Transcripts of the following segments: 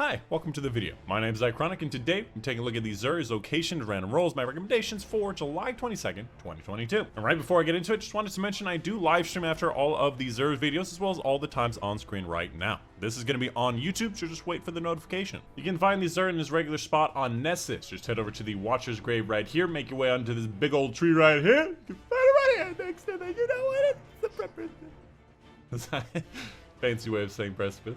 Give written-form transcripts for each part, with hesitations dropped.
Hi, welcome to the video. My name is Dychronic, and today I'm taking a look at the Xur's location and random rolls, my recommendations for July 22nd, 2022. And right before I get into it, just wanted to mention I do live stream after all of the Xur's videos, as well as all the times on screen right now. This is going to be on YouTube, so just wait for the notification. You can find the Xur in his regular spot on Nessus. Just head over to the Watcher's Grave right here, make your way onto this big old tree right here. You can find it right here next to it. You know what? It's the precipice. Fancy way of saying precipice.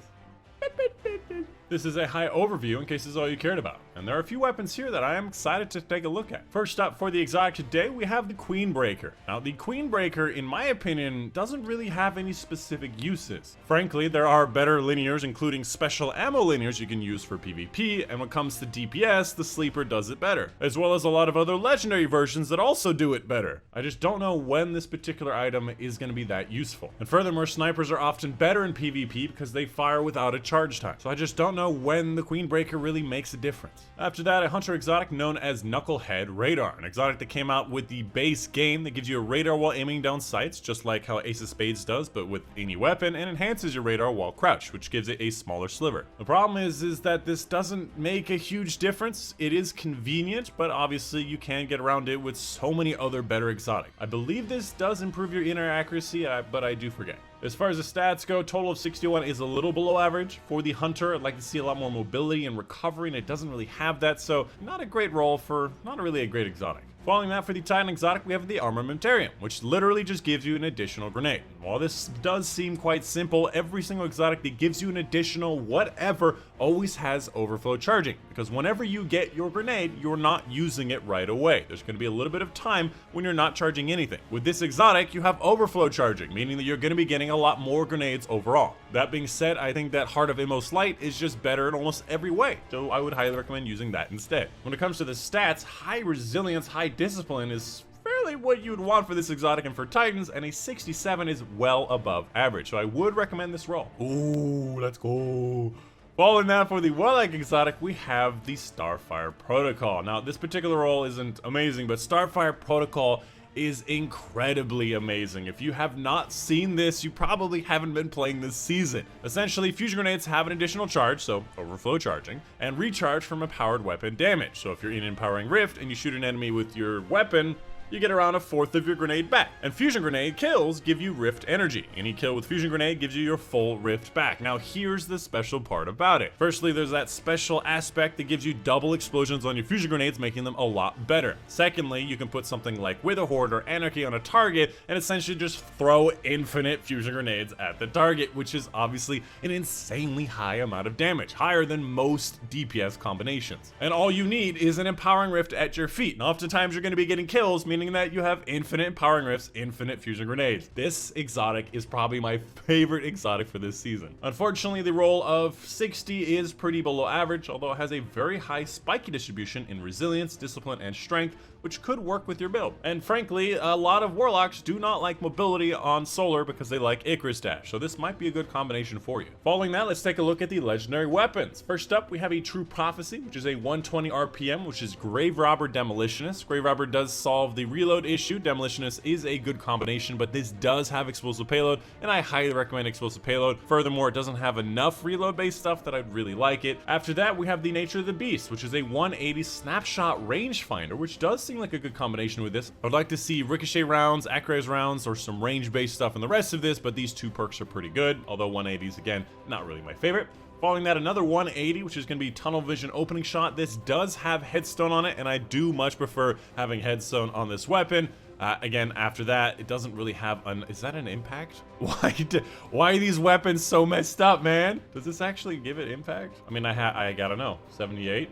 This is a high overview in case this is all you cared about, and there are a few weapons here that I am excited to take a look at. First up for the exotic today, we have the Queenbreaker. Now, the Queenbreaker, in my opinion, doesn't really have any specific uses. Frankly, there are better linears, including special ammo linears you can use for PvP, and when it comes to DPS, the Sleeper does it better, as well as a lot of other legendary versions that also do it better. I just don't know when this particular item is going to be that useful. And furthermore, snipers are often better in PvP because they fire without a charge time, so I just don't know when the Queenbreaker really makes a difference. After that, a hunter exotic known as Knucklehead Radar, an exotic that came out with the base game that gives you a radar while aiming down sights, just like how Ace of Spades does, but with any weapon, and enhances your radar while crouched, which gives it a smaller sliver. The problem is that this doesn't make a huge difference. It is convenient, but obviously you can get around it with so many other better exotic. I believe this does improve your inner accuracy, but I do forget. As far as the stats go, total of 61 is a little below average. For the hunter, I'd like to see a lot more mobility and recovery, and it doesn't really have that, so not a great role for not really a great exotic. Following that, for the Titan exotic, we have the Armamentarium, which literally just gives you an additional grenade. While this does seem quite simple, every single exotic that gives you an additional whatever always has overflow charging, because whenever you get your grenade, you're not using it right away. There's going to be a little bit of time when you're not charging anything. With this exotic, you have overflow charging, meaning that you're going to be getting a lot more grenades overall. That being said, I think that Heart of Immos Light is just better in almost every way, so I would highly recommend using that instead. When it comes to the stats, high resilience, high discipline is fairly what you would want for this exotic and for Titans, and a 67 is well above average, so I would recommend this roll. Ooh, let's go. Following that, for the Warlike exotic, we have the Starfire Protocol. Now, this particular roll isn't amazing, but Starfire Protocol is incredibly amazing. If you have not seen this, you probably haven't been playing this season. Essentially, fusion grenades have an additional charge, so overflow charging, and recharge from a powered weapon damage. So if you're in Empowering Rift and you shoot an enemy with your weapon, you get around a fourth of your grenade back. And fusion grenade kills give you rift energy. Any kill with fusion grenade gives you your full rift back. Now here's the special part about it. Firstly, there's that special aspect that gives you double explosions on your fusion grenades, making them a lot better. Secondly, you can put something like Wither Horde or Anarchy on a target and essentially just throw infinite fusion grenades at the target, which is obviously an insanely high amount of damage, higher than most DPS combinations. And all you need is an empowering rift at your feet. And oftentimes you're going to be getting kills, meaning that you have infinite empowering rifts, infinite fusion grenades. This exotic is probably my favorite exotic for this season. Unfortunately, the roll of 60 is pretty below average, although it has a very high spiky distribution in resilience, discipline, and strength, which could work with your build. And frankly, a lot of warlocks do not like mobility on solar because they like Icarus Dash, so this might be a good combination for you. Following that, let's take a look at the legendary weapons. First up, we have a True Prophecy, which is a 120 RPM, which is Grave Robber Demolitionist. Grave Robber does solve the reload issue. Demolitionist is a good combination, but this does have explosive payload, and I highly recommend explosive payload. Furthermore, it doesn't have enough reload based stuff that I'd really like it. After that, we have the Nature of the Beast, which is a 180 snapshot rangefinder, which does seem like a good combination with this. I would like to see ricochet rounds, acres rounds, or some range based stuff in the rest of this, but these two perks are pretty good, although 180s again, not really my favorite. Following that, another 180, which is going to be Tunnel Vision Opening Shot. This does have Headstone on it, and I do much prefer having Headstone on this weapon. Again, after that, it doesn't really have an... Is that an impact? Why are these weapons so messed up, man? Does this actually give it impact? I mean, I gotta know. 78?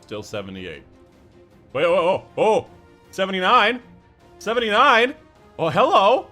Still 78. Wait, oh, 79? 79? Oh, hello?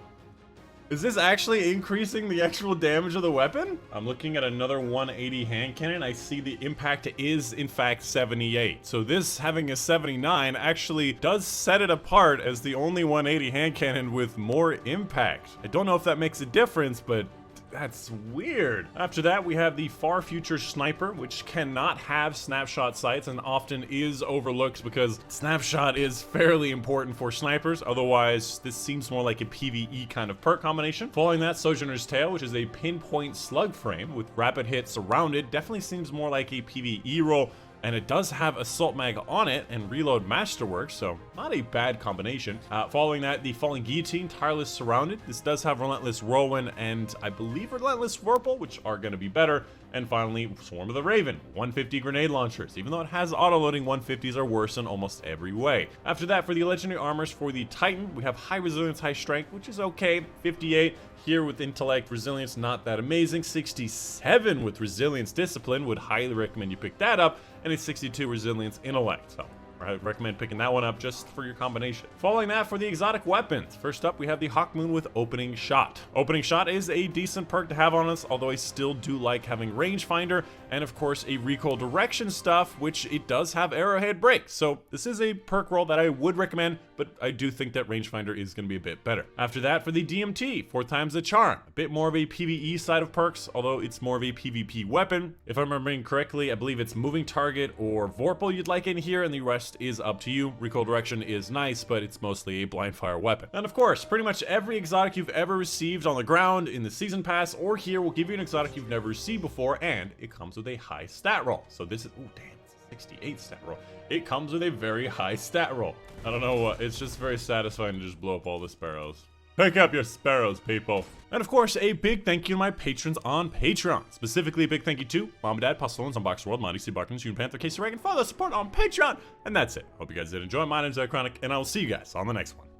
Is this actually increasing the actual damage of the weapon? I'm looking at another 180 hand cannon. I see the impact is in fact 78. So this having a 79 actually does set it apart as the only 180 hand cannon with more impact. I don't know if that makes a difference, but That's weird. After that, we have the Far Future Sniper, which cannot have snapshot sights and often is overlooked because snapshot is fairly important for snipers. Otherwise, this seems more like a PvE kind of perk combination. Following that, Sojourner's Tale, which is a pinpoint slug frame with rapid hits surrounded, definitely seems more like a PvE role. And it does have Assault Mag on it and Reload Masterwork, so not a bad combination. Following that, the Falling Guillotine, Tireless Surrounded. This does have Relentless Whirlwind and I believe Relentless Whirlpool, which are going to be better. And finally, Swarm of the Raven, 150 grenade launchers. Even though it has auto-loading, 150s are worse in almost every way. After that, for the legendary armors for the Titan, we have High Resilience, High Strength, which is okay, 58. Here with Intellect, Resilience, not that amazing. 67 with Resilience, Discipline, would highly recommend you pick that up. And a 62 Resilience, Intellect. So I recommend picking that one up just for your combination. Following that, for the exotic weapons, first up we have the Hawkmoon with Opening Shot. Opening Shot is a decent perk to have on us, although I still do like having Rangefinder and of course a recoil direction stuff, which it does have Arrowhead Break. So this is a perk roll that I would recommend, but I do think that Rangefinder is going to be a bit better. After that, for the DMT, 4 times the Charm, a bit more of a PvE side of perks, although it's more of a PvP weapon. If I'm remembering correctly, I believe it's Moving Target or Vorpal you'd like in here, and the rest is up to you. Recoil direction is nice, but it's mostly a blind fire weapon. And of course, pretty much every exotic you've ever received on the ground, in the season pass, or here will give you an exotic you've never received before, and it comes with a high stat roll. So this is, oh damn, it's a 68 stat roll. It comes with a very high stat roll. I don't know what, it's just very satisfying to just blow up all the sparrows. Pick up your sparrows, people. And of course, a big thank you to my patrons on Patreon. Specifically, a big thank you to Mom and Dad, Postalones, Unbox World, Monty C. Buckland, June Panther, Casey Reagan, for the support on Patreon. And that's it. Hope you guys did enjoy. My name's Dychronic, and I will see you guys on the next one.